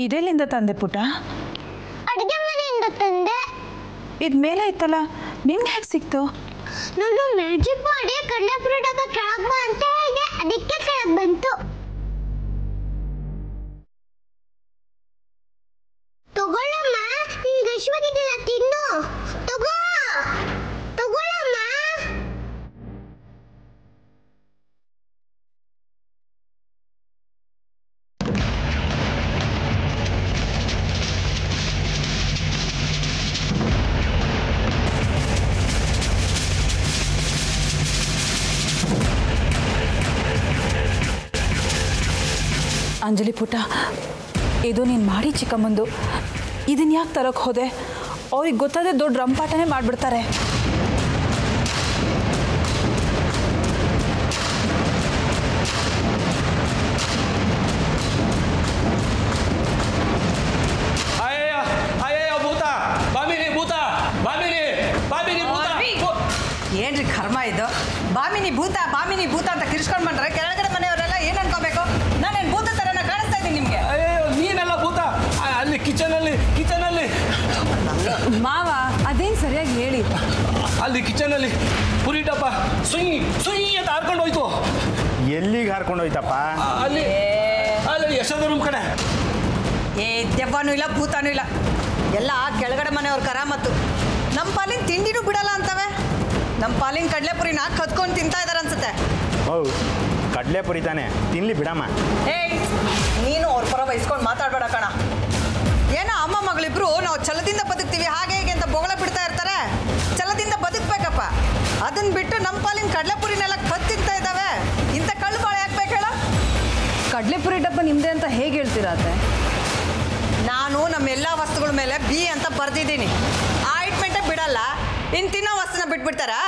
ಇದೆಲ್ಲಿಂದ ತಂದೆ ಪುಟ್ಟ? ಅಡಿಗೆ ಮನೆಯಿಂದ ತಂದೆ. ಇದ್ ಮೇಲೆ ಇತ್ತಲ್ಲ, ನಿನ್ಗೆ ಹೇಗೆ ಸಿಕ್ತು? ನಾನು ಮ್ಯಾಜಿಕ್ ಮಾಡಿ ಕಡಲೆಪುರಿ ಡಬ್ಬ ಕೆಳಗ್ ಬಾ ಅಂತ ಹೇಳಿದೆ, ಅದಕ್ಕೆ ಕೆಳಗ್ ಬಂತು. ತಗೊಳ್ಳಮ್ಮ, ಈಗ ಹಸಿವಾಗಿದೆಯಲ್ಲ, ತಿನ್ನು. ತಗೋ ತಗೊಳ್ಳಮ್ಮ. ಅಂಜಲಿ ಪುಟ್ಟ, ಇದು ನೀನು ಮಾಡಿ ಚಿಕ್ಕಮ್ಮಂದು. ಇದನ್ನ ಯಾಕೆ ತರಕ್ಕೆ ಹೋದೆ? ಅವ್ರಿಗೆ ಗೊತ್ತಾದ್ರೆ ದೊಡ್ಡ ರಂಪಾಟನೇ ಮಾಡಿಬಿಡ್ತಾರೆ. ಏನ್ರಿ ಕರ್ಮ ಇದು? ಬಾಮಿನಿ ಭೂತ ಬಾಮಿನಿ ಭೂತ ಅಂತ ಕಿರ್ಸ್ಕೊಂಡ್ ಬಂದ್ರೆ ಕೆಳಗಡೆ ಮನೆಯವರೆಲ್ಲ ಏನ್ ಅನ್ಕೋಬೇಕು? ನಾನೇನ್ ಭೂತ ತರನ ಕಾಣಿಸ್ತಾ ಇದ್ದೀನಿ ನಿಮ್ಗೆ? ನೀನೆಲ್ಲ ಭೂತ ಅಲ್ಲಿ ಕಿಚನ್ ಅಲ್ಲಿ ಮಾವ ಅದೇನು ಸರಿಯಾಗಿ ಹೇಳಿ. ಅಲ್ಲಿ ಕಿಚನ್ ಅಲ್ಲಿ ಪುರಿ ಡಬ್ಬ ಸುಯಿ ಸುಯಿ ಅಂತ ಹಾರ್ಕೊಂಡು ಹೋಯ್ತು. ಎಲ್ಲಿಗೆ ಹಾರ್ಕೊಂಡು ಹೋಯ್ತಪ್ಪ? ಅಲ್ಲಿ ಅಲ್ಲಿ ಯಶೋಧ ರೂಮ್ ಕಡೆ. ಏ ದೆವ್ವನೂ ಇಲ್ಲ ಭೂತಾನೂ ಇಲ್ಲ, ಎಲ್ಲ ಕೆಳಗಡೆ ಮನೆಯವ್ರ ಕರಾಮತ್ತು. ನಮ್ಮ ಪಾಲಿನ ತಿಂಡಿನೂ ಬಿಡಲ್ಲ ಅಂತವೆ. ನಮ್ಮ ಪಾಲಿನ ಕಡಲೆಪುರಿನ ಕದ್ಕೊಂಡು ತಿಂತಾ ಇದಾರೆ ಅನ್ಸುತ್ತೆ. ಹೌದು, ಕಡಲೆಪುರಿ ತಾನೆ, ತಿನ್ಲಿ ಬಿಡಮ್ಮ. ಏಯ್, ನೀನು ಅವ್ರ ಪರ ವಹಿಸ್ಕೊಂಡು ಮಾತಾಡ್ಬೇಡ ಕಣ. ಏನೋ ಅಮ್ಮ ಮಗಳಿಬ್ರು ನಾವು ಛಲದಿಂದ ಬದುಕ್ತೀವಿ ಹಾಗೆ ಹೇಗೆ ಅಂತ ಬೊಗಳ ಬಿಡ್ತಾ ಇರ್ತಾರೆ. ಛಲದಿಂದ ಬದುಕ್ಬೇಕಪ್ಪ. ಅದನ್ನ ಬಿಟ್ಟು ನಮ್ಮ ಪಾಲಿನ ಕಡಲೆಪುರಿನೆಲ್ಲ ಕದ್ದು ತಿಂತಾ ಇದ್ದಾವೆ. ಇಂಥ ಕಳ್ಳು ಬಾಳೆ ಹಾಕ್ಬೇಕು ಹೇಳ? ಕಡಲೆಪುರಿ ಡಬ್ಬ ನಿಮ್ದೆ ಅಂತ ಹೇಗೆ ಹೇಳ್ತೀರಾತೆ? ನಾನು ನಮ್ಮ ಎಲ್ಲ ವಸ್ತುಗಳ ಮೇಲೆ ಬಿ ಅಂತ ಬರ್ದಿದ್ದೀನಿ. ಆ ಇಟ್ಮೆಂಟೇ ಬಿಡಲ್ಲ, ಇನ್ನು ತಿನ್ನೋ ವಸ್ತುನ ಬಿಟ್ಬಿಡ್ತಾರಾ?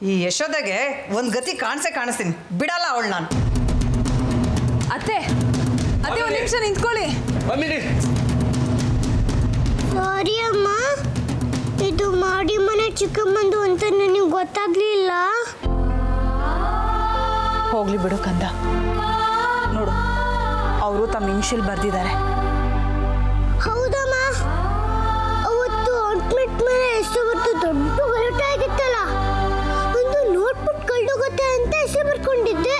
ಈ ಯಶೋದಗೆ ಒಂದು ಗತಿ ಕಾಣಿಸ್ತೀನಿ, ಬಿಡಲ್ಲ ಅವಳು ನಾನು. ಅತ್ತೆ ಅತ್ತೆ ಒಂದು ನಿಮಿಷ ನಿಂತ್ಕೊಳ್ಳಿ. ಸಾರಿ ಅಮ್ಮ, ಇದು ಮಾಡಿ ಮನೆ ಚಿಕ್ಕಮ್ಮಂದು ಅಂತ ನನಗೆ ಗೊತ್ತಾಗ್ಲಿಲ್ಲ. ಹೋಗ್ಲಿ ಬಿಡು ಕಂದ, ತಮ್ಮ ಇನ್ಷಿಯಲ್ ಬರೆದಿದ್ದಾರೆ. ಹೌದಮ್ಮ, ಅವತ್ತು ಆಯಿಂಟ್ಮೆಂಟ್ ಮೇಲೆ ಹೆಸರು ಬರ್ತು ದೊಡ್ಡ ಗಲಾಟೆ ಆಗಿತ್ತಲ್ಲ, ಒಂದು ನೋಟ್ಬುಕ್ ಕಳ್ದೋಗುತ್ತೆ ಅಂತ ಹೆಸರು ಬರ್ಕೊಂಡಿದ್ದೆ.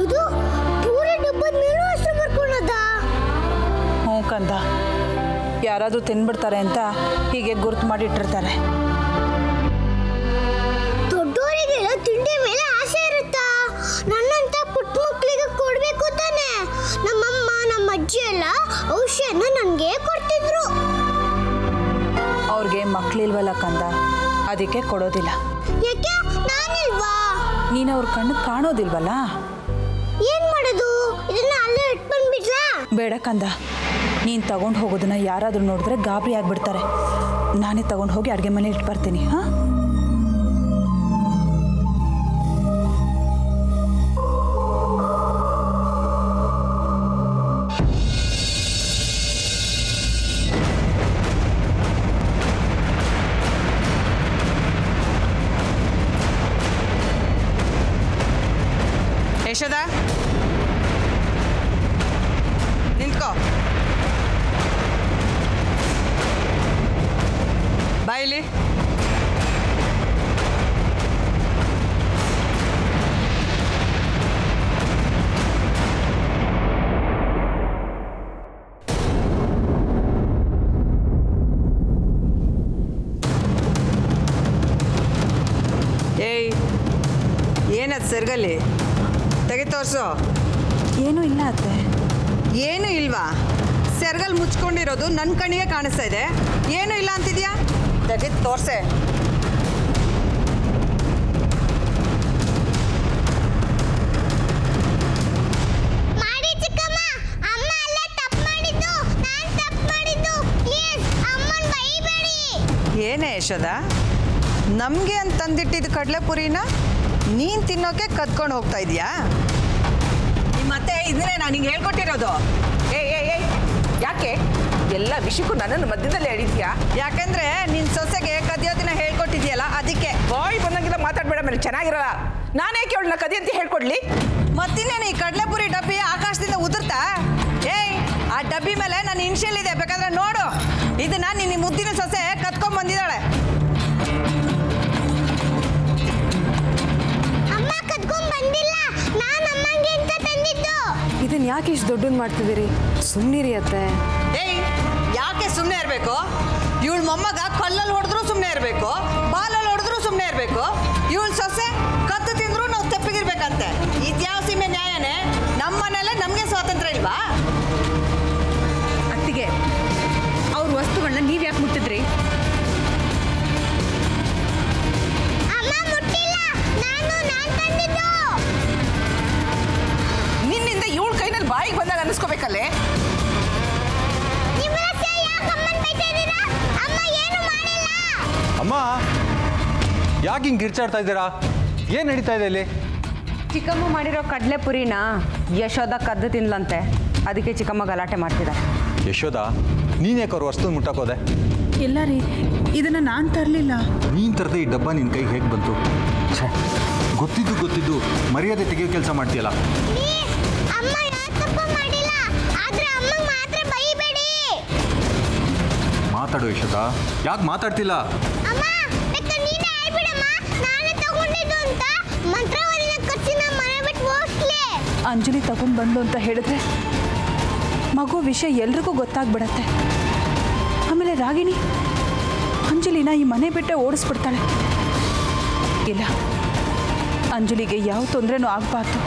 ಅದು ಪೂರ ಡಬ್ಬದ ಮೇಲೂ ಹೆಸರು ಬರ್ಕೊಂಡದ. ಹ್ಞೂ ಕಂದ, ಯಾರಾದರೂ ತಿನ್ಬಿಡ್ತಾರೆ ಅಂತ ಹೀಗೆ ಗುರ್ತು ಮಾಡಿಟ್ಟಿರ್ತಾರೆ. ದೊಡ್ಡವರಿಗೆಲ್ಲ ತಿಂಡಿ ಮೇಲೆ ಆಸೆ ಇರುತ್ತಾ? ನನ್ನಂತ ಪುಟ್ಟ ಮಕ್ಕಳಿಗೆ ಕೊಡ್ಬೇಕು ತಾನೆ. ನಮ್ಮಮ್ಮ ನಮ್ಮ ಅಜ್ಜಿ ಎಲ್ಲ ಔಷಧಿನ ನನಗೆ ಕೊಡ್ತಿದ್ರು. ಅವ್ರಿಗೆ ಮಕ್ಕಳಿಲ್ವಲ್ಲ ಕಂದ, ಅದಕ್ಕೆ ಕೊಡೋದಿಲ್ಲ. ಯಾಕೆ? ನಾನಿಲ್ವಾ? ನೀನು ಅವ್ರ ಕಣ್ಣಿಗೆ ಕಾಣೋದಿಲ್ವಲ್ಲ. ಏನ್ ಮಾಡೋದು? ಇದನ್ನ ಅಲ್ಲೇ ಇಟ್ಕೊಂಡ್ಬಿಡ್ಲಾ? ಬೇಡ ಕಂದ, ನೀನು ತಗೊಂಡು ಹೋಗೋದನ್ನ ಯಾರಾದರೂ ನೋಡಿದ್ರೆ ಗಾಬರಿ ಆಗಿಬಿಡ್ತಾರೆ. ನಾನೇ ತಗೊಂಡು ಹೋಗಿ ಅಡುಗೆ ಮನೆ ಇಟ್ಟು ಬರ್ತೀನಿ. ಹಾಂ, ಯಶೋದ ನಿಂತ್ಕೋ. ಬಾಯಿಲಿ. ಏಯ್, ಏನದು ಸೆರ್ಗಲ್ಲಿ? ತೆಗೆ ತೋರಿಸು. ಏನೂ ಇಲ್ಲ ಅತ್ತೆ. ಏನೂ ಇಲ್ವಾ? ಸೆರ್ಗಲ್ ಮುಚ್ಕೊಂಡಿರೋದು ನನ್ನ ಕಣ್ಣಿಗೆ ಕಾಣಿಸ್ತಾ ಇದೆ. ಏನೂ ಇಲ್ಲ ಅಂತಿದ್ಯಾ? ತೆಗೆದು ತೋರ್ಸೆ. ಮಾಡಿ ಚಿಕ್ಕಮ್ಮ, ಅಮ್ಮ ಅಲ್ಲ ತಪ್ಪು ಮಾಡಿದ್ದು, ನಾನು ತಪ್ಪು ಮಾಡಿದ್ದು. ಪ್ಲೀಸ್ ಅಮ್ಮನ ಬೈಬೇಡಿ. ಏನೇ ಯಶೋದ, ನಮಗೆ ಅಂತ ತಂದಿಟ್ಟಿದ್ದು ಕಡಲೆಪುರಿನ ನೀನು ತಿನ್ನೋಕೆ ಕದ್ಕೊಂಡು ಹೋಗ್ತಾ ಇದೀಯಾ? ಮತ್ತೆ ಇದನ್ನೇ ನಾನು ಹಿಂಗೆ ಹೇಳ್ಕೊಟ್ಟಿರೋದು. ಏಯ್ ಯಾಕೆ ಎಲ್ಲ ವಿಷಯಕ್ಕೂ ನನ್ನನ್ನು ಮಧ್ಯದಲ್ಲಿ ಹೇಳಿದ್ಯಾ? ಯಾಕಂದ್ರೆ ನಿನ್ನ ಸೊಸೆಗೆ ಕದಿಯೋದನ್ನ ಹೇಳ್ಕೊಟ್ಟಿದ್ಯಲ್ಲ, ಅದಕ್ಕೆ. ಬಾಯ್ ಬಂದಂಗಿಲ್ಲ ಮಾತಾಡ್ಬೇಡ, ಮೇಲೆ ಚೆನ್ನಾಗಿರಲ್ಲ. ನಾನೇ ಕೇಳೋಣ ಕದಿ ಅಂತ ಹೇಳ್ಕೊಡ್ಲಿ? ಮತ್ತಿನ್ನೇನು ಈ ಕಡಲೆಪುರಿ ಡಬ್ಬಿ ಆಕಾಶದಿಂದ ಉದುರ್ತಾ? ಏಯ್, ಆ ಡಬ್ಬಿ ಮೇಲೆ ನನ್ನ ಇನ್ಷಿಯಲ್ ಇದೆ, ಬೇಕಾದ್ರೆ ನೋಡು. ಇದನ್ನ ನಿನ್ನ ಮುದ್ದಿನ ಸೊಸೆ ಕತ್ಕೊಂಡ್ ಬಂದಿದ್ದಾಳೆ. ಅಮ್ಮ ಕದ್ಕೊಂಡ್ ಬಂದಿಲ್ಲ, ನಾನು ಅಮ್ಮಂಗೆ ಅಂತ ತಂದಿದ್ದು. ಇದನ್ನ ಯಾಕೆ ಇಷ್ಟು ದೊಡ್ಡನ್ ಮಾಡ್ತಿದ್ದೀರಿ? ಸುಮ್ಮನಿರಿ ಅತ್ತೆ. ಏಯ್, ಯಾಕೆ ಸುಮ್ಮನೆ ಇರಬೇಕು? ಇವಳ ಮೊಮ್ಮಗ ಕಲ್ಲಲ್ಲಿ ಹೊಡೆದ್ರು ಸುಮ್ಮನೆ ಇರಬೇಕು, ಬಾಲಲ್ಲಿ ಹೊಡೆದ್ರು ಸುಮ್ಮನೆ ಇರಬೇಕು. ಇವಳ ಸೊಸೆ ಕತ್ತು ತಿಂದ್ರು ನಾವು ತೆಪ್ಪಿಗಿರ್ಬೇಕಂತೆ. ಇದ್ಯಾವ ಸೀಮೆ ನ್ಯಾಯನೇ? ನಮ್ಮ ಮನೆಯಲ್ಲೇ ನಮಗೆ ಸ್ವಾತಂತ್ರ್ಯ ಇಲ್ವಾ? ಅತ್ತಿಗೆ, ಅವ್ರ ವಸ್ತುಗಳನ್ನ ನೀವ್ ಯಾಕೆ ಮುಟ್ಟಿದ್ರಿ? ಅಮ್ಮ ಮುಟ್ಟಿಲ್ಲ, ನಾನು ತಂದಿದ್ದು. ನಿನ್ನಿಂದ ಇವಳ ಕೈನಲ್ಲಿ ಬಾಯಿಗೆ ಬಂದಾಗ ಅನ್ನಿಸ್ಕೋಬೇಕಲ್ಲೇ? ಅಮ್ಮ, ಯಾಕೆ ಹಿಂಗೆ ಕಿರ್ಚಾಡ್ತಾ ಇದ್ದೀರಾ? ಏನು ನಡೀತಾ ಇದೆ ಇಲ್ಲಿ? ಚಿಕ್ಕಮ್ಮ ಮಾಡಿರೋ ಕಡಲೆಪುರಿನ ಯಶೋದ ಕದ್ದು ತಿನ್ಲಂತೆ, ಅದಕ್ಕೆ ಚಿಕ್ಕಮ್ಮ ಗಲಾಟೆ ಮಾಡ್ತಿದ್ದಾರೆ. ಯಶೋದ, ನೀನ್ಯಾಕೆ ಅವ್ರ ವಸ್ತು ಮುಟ್ಟಕ್ಕೋದೆ? ಇಲ್ಲ ರೀ, ಇದನ್ನು ನಾನು ತರಲಿಲ್ಲ. ನೀನು ತರದ ಈ ಡಬ್ಬ ನಿನ್ನ ಕೈಗೆ ಹೇಗೆ ಬಂತು? ಛೇ, ಗೊತ್ತಿದ್ದು ಮರ್ಯಾದೆ ತೆಗೆಯೋ ಕೆಲಸ ಮಾಡ್ತೀಯಲ್ಲ. ಅಮ್ಮ ಯಾವ ತಪ್ಪು ಮಾಡಿಲ್ಲ, ಆದ್ರೆ ಅಮ್ಮಂಗೆ ಮಾತ್ರ ಬೈಬೇಡಿ. ಮಾತಾಡು ಯಶೋದ, ಯಾಕೆ ಮಾತಾಡ್ತಿಲ್ಲ? ಅಮ್ಮ, ಬೇಕಾದ್ರೆ ನೀನೇ ಹೇಳ್ಬಿಡಮ್ಮ, ನಾನೇ ತಗೊಂಡಿದ್ದು ಅಂತ. ಮಂತ್ರವಾದಿನ ಖರ್ಚಿನ ಮನೆ ಬಿಟ್ಟು ಹೋಗ್ಲಿ. ಅಂಜಲಿ ತಗೊಂಡು ಬಂದು ಅಂತ ಹೇಳಿದ್ರೆ ಮಗು ವಿಷಯ ಎಲ್ರಿಗೂ ಗೊತ್ತಾಗ್ಬಿಡತ್ತೆ. ಆಮೇಲೆ ರಾಗಿಣಿ ಅಂಜಲಿನ ಈ ಮನೆ ಬಿಟ್ಟೆ ಓಡಿಸ್ಬಿಡ್ತಾಳೆ. ಇಲ್ಲ, ಅಂಜಲಿಗೆ ಯಾವ ತೊಂದರೆನೂ ಆಗಬಾರ್ದು.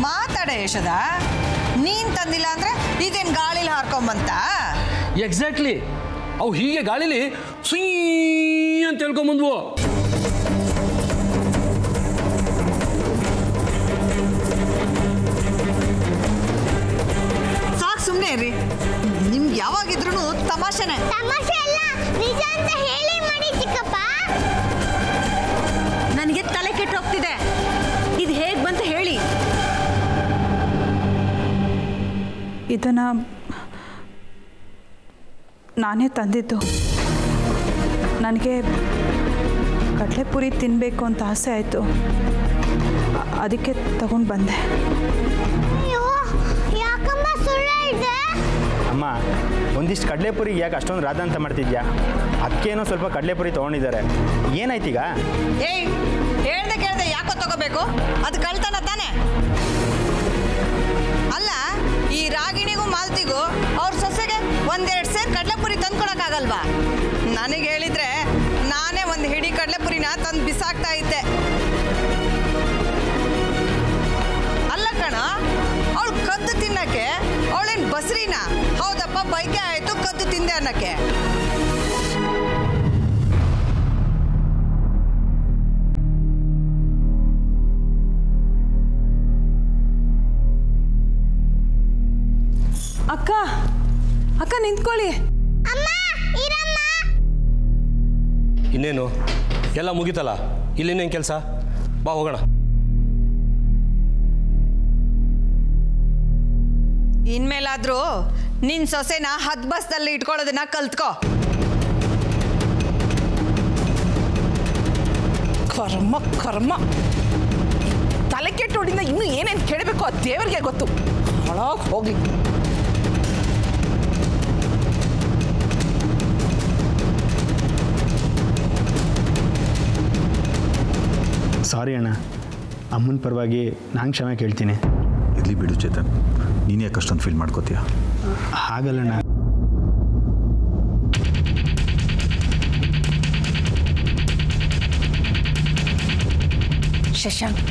ಮಾತಾಡ ಯಶೋದ, ನೀನು ತಂದಿಲ್ಲ ಅಂದ್ರೆ ಇದೇನು ಗಾಳಿಲಿ ಹಾರ್ಕೊಂಬಂತ? ಎಕ್ಸಾಕ್ಟ್ಲಿ, ಅವು ಹೀಗೆ ಗಾಳಿಲಿ ಸುಯ್ ಅಂತ ಹೇಳ್ಕೊಂಬಂದ್ವು. ಸಾಕು, ಸುಮ್ಮನೆ ಇರ್ರಿ. ನಿಮ್ಗೆ ಯಾವಾಗಿದ್ರು ತಮಾಷೆನೆ. ತಮಾಷೆ ಅಲ್ಲ, ನಿಜ ಅಂತ ಹೇಳಿ ಮಾಡಿ ಚಿಕ್ಕಪ್ಪ. ನನಗೆ ತಲೆ ಕೆಟ್ಟು ಹೋಗ್ತಿದೆ. ಇದು ಹೇಗೆ ಬಂತ ಹೇಳಿ? ಇದನ್ನು ನಾನೇ ತಂದಿದ್ದು. ನನಗೆ ಕಡಲೆಪುರಿ ತಿನ್ನಬೇಕು ಅಂತ ಆಸೆ ಆಯಿತು, ಅದಕ್ಕೆ ತಗೊಂಡು ಬಂದೆ. ಅಯ್ಯೋ, ಯಾಕಮ್ಮ ಒಂದಿಷ್ಟು ಕಡಲೆಪುರಿಗೆ ಯಾಕೆ ಅಷ್ಟೊಂದು ರಾಧ ಅಂತ ಮಾಡ್ತಿದ್ಯಾ? ಅದಕ್ಕೇನೋ ಸ್ವಲ್ಪ ಕಡಲೆಪುರಿ ತೊಗೊಂಡಿದ್ದಾರೆ. ಏನಾಯ್ತೀಗ? ಏಯ್, ಕೇಳ್ದೆ ಯಾಕೋ ತಗೋಬೇಕು? ಅದು ಕಳ್ತನ ತಾನೆ. ಅಲ್ಲ, ಈ ರಾಗಿಣಿಗೂ ಮಾಲ್ತಿಗೂ ಅವ್ರ ಸೊಸೆಗೆ ಒಂದೆರಡು ಸೇರ್ ಕಡಲೆಪುರಿ ತಂದ್ಕೊಳಕ್ಕಾಗಲ್ವಾ? ನನಗೆ ಹೇಳಿದ್ರೆ ನಾನೇ ಒಂದು ಹಿಡಿ ಕಡಲೆಪುರಿನ ತಂದು ಬಿಸಾಕ್ತಾ ಇದ್ದೆ. ಅಲ್ಲ ಕಣ, ಅವಳು ಕದ್ದು ತಿನ್ನಕ್ಕೆ ಅವಳೇನು ಬಸ್ರಿನ? ಹೌದಪ್ಪ, ಬೈಕೆ ಆಯ್ತು, ಕದ್ದು ತಿಂದೆ ಅನ್ನಕ್ಕೆ. ಅಕ್ಕ ಅಕ್ಕ ನಿಂತ್ಕೊಳ್ಳಿ. ಇನ್ನೇನು ಎಲ್ಲ ಮುಗೀತಲ್ಲ, ಇಲ್ಲಿನ್ನೇನು ಕೆಲಸ? ಬಾ ಹೋಗೋಣ. ಇನ್ಮೇಲಾದ್ರೂ ನಿನ್ ಸೊಸೆನ ಹದ್ಬಸ್ದಲ್ಲಿ ಇಟ್ಕೊಳ್ಳೋದನ್ನ ಕಲ್ತ್ಕೋ. ಕರ್ಮ ಕರ್ಮ, ತಲೆ ಕೆಟ್ಟೋಡಿಂದ ಇನ್ನೂ ಏನೇನು ಕೇಳಬೇಕು ಆ ದೇವರಿಗೆ ಗೊತ್ತು. ಒಳಗೆ ಹೋಗ್ಲಿ. ಸಾರಿ ಅಣ್ಣ, ಅಮ್ಮನ ಪರವಾಗಿ ನಾನು ಕ್ಷಮೆ ಕೇಳ್ತೀನಿ. ಇರಲಿ ಬಿಡು ಚೇತನ್, ನೀನು ಯಾಕೆ ಅಷ್ಟೊಂದು ಫೀಲ್ ಮಾಡ್ಕೋತೀಯ? ಹಾಗಲ್ಲಣ್ಣ, ಶಶಾಂಕ್,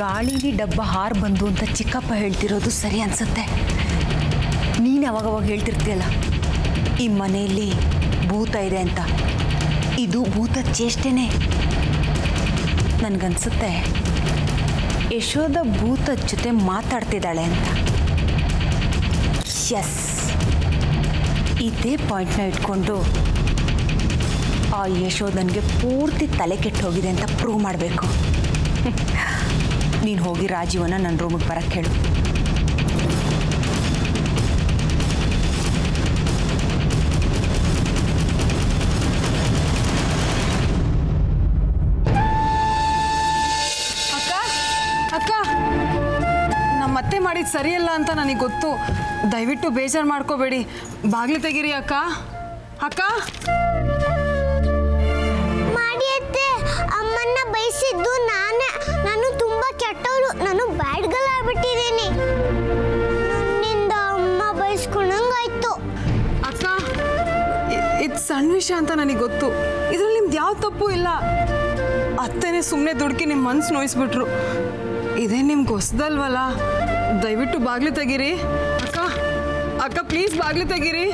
ಗಾಳಿಲಿ ಡಬ್ಬ ಹಾರು ಬಂದು ಅಂತ ಚಿಕ್ಕಪ್ಪ ಹೇಳ್ತಿರೋದು ಸರಿ ಅನ್ಸುತ್ತೆ. ನೀನು ಅವಾಗವಾಗ ಹೇಳ್ತಿರ್ತೀಯಲ್ಲ, ಈ ಮನೆಯಲ್ಲಿ ಭೂತ ಇದೆ ಅಂತ. ಇದು ಭೂತ ಚೇಷ್ಟೆನೇ. ನನಗನ್ಸುತ್ತೆ ಯಶೋಧ ಭೂತದ ಜೊತೆ ಮಾತಾಡ್ತಿದ್ದಾಳೆ ಅಂತ. ಎಸ್, ಇದೇ ಪಾಯಿಂಟ್ನ ಇಟ್ಕೊಂಡು ಆ ಯಶೋಧನ್ಗೆ ಪೂರ್ತಿ ತಲೆ ಕೆಟ್ಟು ಹೋಗಿದೆ ಅಂತ ಪ್ರೂವ್ ಮಾಡಬೇಕು. ನೀನು ಹೋಗಿ ರಾಜೀವನ ನನ್ನ ರೂಮಿಗೆ ಬರಕ್ಕೆ ಹೇಳು. ಅಕ್ಕ, ನಮ್ಮತ್ತೆ ಮಾಡಿದ್ದು ಸರಿಯಲ್ಲ ಅಂತ ನನಗೆ ಗೊತ್ತು. ದಯವಿಟ್ಟು ಬೇಜಾರು ಮಾಡ್ಕೋಬೇಡಿ. ಬಾಗಿಲು ತೆಗೀರಿ ಅಕ್ಕ. ಅಕ್ಕ ಮಾಡಿಯತ್ತೆ, ಅಮ್ಮನ್ನ ಬಯಸಿದ್ದು ನಾನೇ. ನಾನು ತುಂಬಾ ಕೆಟ್ಟವಳು. ನಾನು ಬ್ಯಾಡ್ ಗರ್ಲ್ ಆಗ್ಬಿಟ್ಟಿದ್ದೀನಿ. ನನ್ನಿಂದ ಅಮ್ಮ ಬಯಸ್ಕೊಂಡಂಗಾಯ್ತು. ಅಕ್ಕ, ಇದು ಸಣ್ಣ ವಿಷಯ ಅಂತ ನನಗೆ ಗೊತ್ತು. ಇದ್ರಲ್ಲಿ ನಿಮ್ದು ಯಾವ ತಪ್ಪು ಇಲ್ಲ. ಅತ್ತೆನೇ ಸುಮ್ಮನೆ ದುಡುಕಿ ನಿಮ್ಮ ಮನ್ಸು ನೋಯಿಸ್ಬಿಟ್ರು. ಇದೇ ನಿಮ್ಗೆ ಹೊಸದಲ್ವಲ್ಲ. ದಯವಿಟ್ಟು ಬಾಗಿಲು ತೆಗೀರಿ ಅಕ್ಕ. ಅಕ್ಕ ಪ್ಲೀಸ್ ಬಾಗಿಲು ತೆಗೀರಿ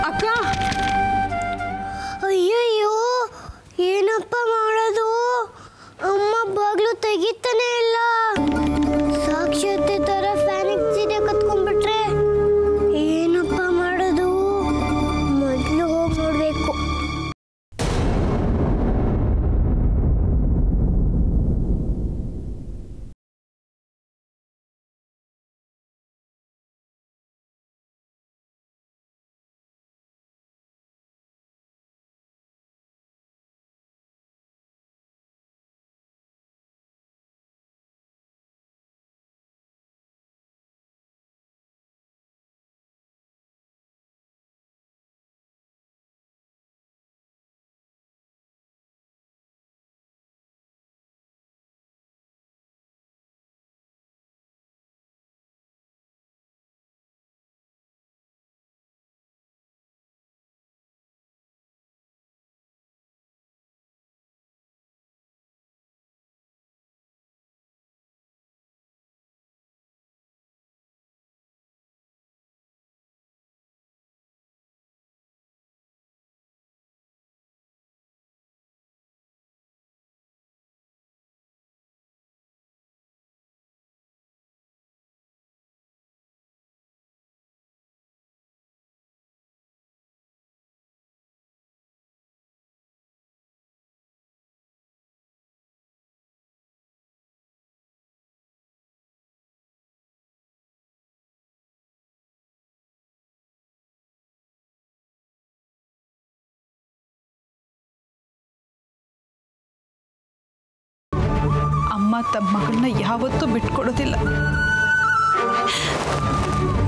ಅಕ್ಕ. ಅಯ್ಯಯ್ಯೋ, ಏನಪ್ಪ ಮಾಡೋದು? ಅಮ್ಮ ಬಾಗಿಲು ತೆಗಿತಾನೆ ಇಲ್ಲ. ಸಾಕ್ಷಾತ್ ತರ ಫ್ಯಾನಿಗೆ ಸೀರೆ ಕತ್ಕೊಂಡ್ಬಿಟ್ರೆ ಏನಪ್ಪ ಮಾಡೋದು? ಮೊದಲು ಹೋಗಿ ನೋಡ್ಬೇಕು. ಅಮ್ಮ ತಮ್ಮ ಮಗಳನ್ನ ಯಾವತ್ತೂ ಬಿಟ್ಕೊಡೋದಿಲ್ಲ.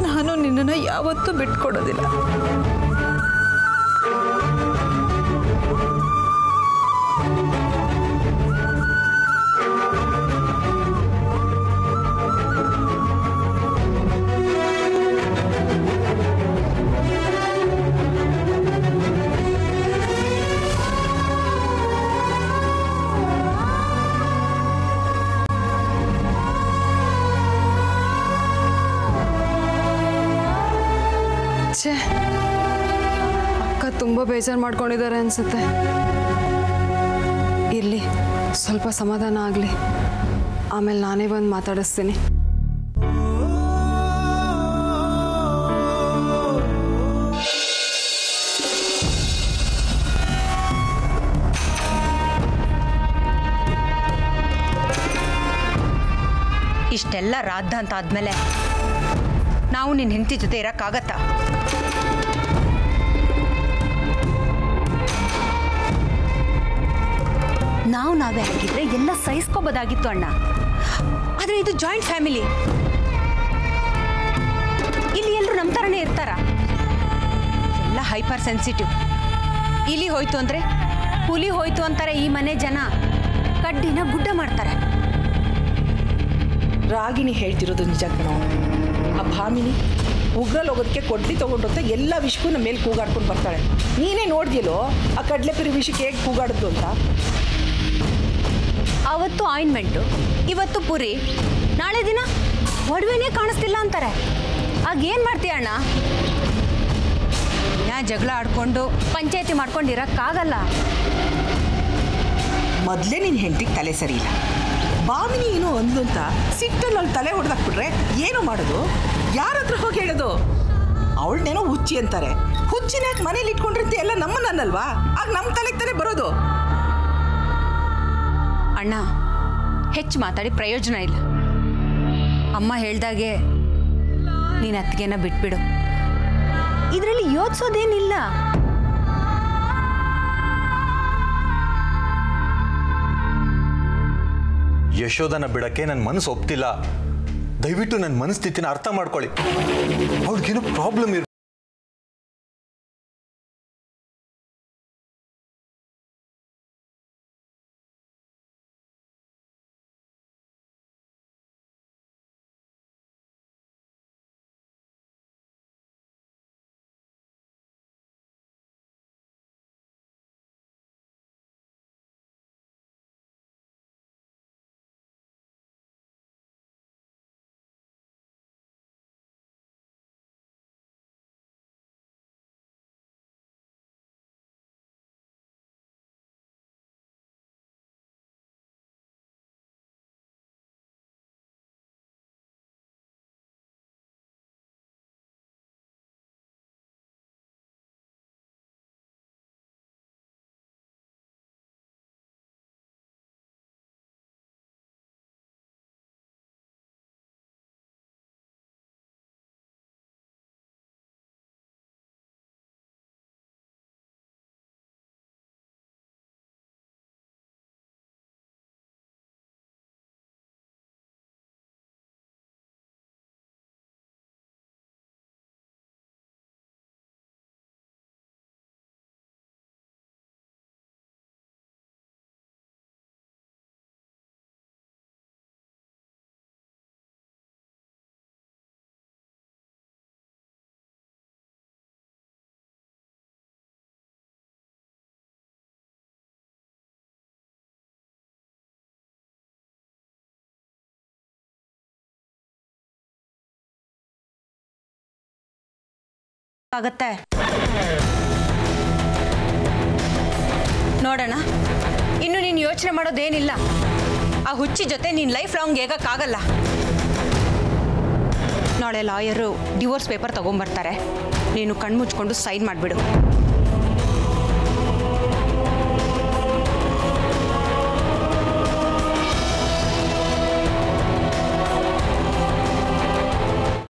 ನಾನು ನಿನ್ನ ನಿನ್ನನ್ನು ಯಾವತ್ತೂ ಬಿಟ್ಕೊಡೋದಿಲ್ಲ. ಅಕ್ಕ ತುಂಬ ಬೇಜಾರು ಮಾಡ್ಕೊಂಡಿದ್ದಾರೆ ಅನ್ಸುತ್ತೆ. ಇರ್ಲಿ, ಸ್ವಲ್ಪ ಸಮಾಧಾನ ಆಗಲಿ, ಆಮೇಲೆ ನಾನೇ ಬಂದು ಮಾತಾಡಿಸ್ತೀನಿ. ಇಷ್ಟೆಲ್ಲ ರಾಧ ಅಂತ ಆದ್ಮೇಲೆ ನಾವು ನಿನ್ನ ಹೆಂಡತಿ ಜೊತೆ ಇರೋಕ್ಕಾಗತ್ತಾ? ನಾವೇ ಆಗಿದ್ರೆ ಎಲ್ಲ ಸಹಿಸ್ಕೋಬೋದಾಗಿತ್ತು ಅಣ್ಣ. ಆದರೆ ಇದು ಜಾಯಿಂಟ್ ಫ್ಯಾಮಿಲಿ, ಇಲ್ಲಿ ಎಲ್ಲರೂ ನಮ್ಮ ಥರನೇ ಇರ್ತಾರ? ಎಲ್ಲ ಹೈಪರ್ ಸೆನ್ಸಿಟಿವ್. ಇಲಿ ಹೋಯ್ತು ಅಂದರೆ ಹುಲಿ ಹೋಯ್ತು ಅಂತಾರೆ ಈ ಮನೆ ಜನ. ಕಡ್ಡಿನ ಗುಡ್ಡ ಮಾಡ್ತಾರೆ. ರಾಗಿಣಿ ಹೇಳ್ತಿರೋದು ನಿಜ ಕಣೋ. ಆ ಭಾಮಿನಿ ಉಗ್ರಲ್ಲಿ ಹೋಗೋದಕ್ಕೆ ಕೊಡ್ಲಿ ತೊಗೊಂಡಂತ ಎಲ್ಲ ವಿಷಕ್ಕೂ ನಮ್ಮ ಮೇಲೆ ಕೂಗಾಡ್ಕೊಂಡು ಬರ್ತಾಳೆ. ನೀನೇ ನೋಡ್ದಿಯಲ್ಲೋ ಆ ಕಡಲೆಪುರಿ ವಿಷಕ್ಕೆ ಹೇಗೆ ಕೂಗಾಡಿದ್ಲು ಅಂತ. ಅವತ್ತು ಆಯಿಂಟ್ಮೆಂಟು, ಇವತ್ತು ಪುರಿ, ನಾಳೆ ದಿನ ಒಡವೆನೇ ಕಾಣಿಸ್ತಿಲ್ಲ ಅಂತಾರೆ. ಆಗೇನು ಮಾಡ್ತೀಯ ಅಣ್ಣ? ಜಗಳ ಆಡ್ಕೊಂಡು ಪಂಚಾಯತಿ ಮಾಡ್ಕೊಂಡು ಇರೋಕ್ಕಾಗಲ್ಲ. ಮೊದಲೇ ನಿನ್ನ ಹೆಂಡತಿಗೆ ತಲೆ ಸರಿ ಇಲ್ಲ. ಭಾಮಿನಿ ಏನೋ ಅಂದ್ಲು ಅಂತ ಸಿಟ್ಟಲ್ಲಿ ಅವಳು ತಲೆ ಹೊಡೆದಾಕ್ಬಿಟ್ರೆ ಏನು ಮಾಡೋದು? ಯಾರ ಹತ್ರ ಹೋಗಿ ಹೇಳೋದು? ಅವಳನ್ನೇನೋ ಹುಚ್ಚಿ ಅಂತಾರೆ. ಹುಚ್ಚಿನ ಯಾಕೆ ಮನೇಲಿ ಇಟ್ಕೊಂಡಿರ್ತಿ? ಎಲ್ಲ ನಮ್ಮನ್ನಲ್ವಾ? ಆಗ ನಮ್ಮ ತಲೆಗೆ ತಾನೇ ಬರೋದು. ಅಣ್ಣ, ಹೆಚ್ಚು ಮಾತಾಡಿ ಪ್ರಯೋಜನ ಇಲ್ಲ. ಅಮ್ಮ ಹೇಳ್ದಾಗೆ ನೀನು ಅತ್ತಿಗೆನ ಬಿಟ್ಬಿಡು. ಇದರಲ್ಲಿ ಯೋಚಿಸೋದೇನಿಲ್ಲ. ಯಶೋಧನ ಬಿಡಕ್ಕೆ ನನ್ನ ಮನಸ್ಸು ಒಪ್ತಿಲ್ಲ. ದಯವಿಟ್ಟು ನನ್ನ ಮನಸ್ಥಿತಿನ ಅರ್ಥ ಮಾಡ್ಕೊಳ್ಳಿ. ಅವ್ಳಿಗೇನು ಪ್ರಾಬ್ಲಮ್ ಇರ್ ಆಗತ್ತೆ ನೋಡೋಣ. ಇನ್ನು ನೀನು ಯೋಚನೆ ಮಾಡೋದೇನಿಲ್ಲ. ಆ ಹುಚ್ಚಿ ಜೊತೆ ನೀನು ಲೈಫ್ ಲಾಂಗ್ ಹೇಗಕ್ಕಾಗಲ್ಲ. ನಾಳೆ ಲಾಯರು ಡಿವೋರ್ಸ್ ಪೇಪರ್ ತಗೊಂಬರ್ತಾರೆ. ನೀನು ಕಣ್ಮುಚ್ಕೊಂಡು ಸೈನ್ ಮಾಡಿಬಿಡು.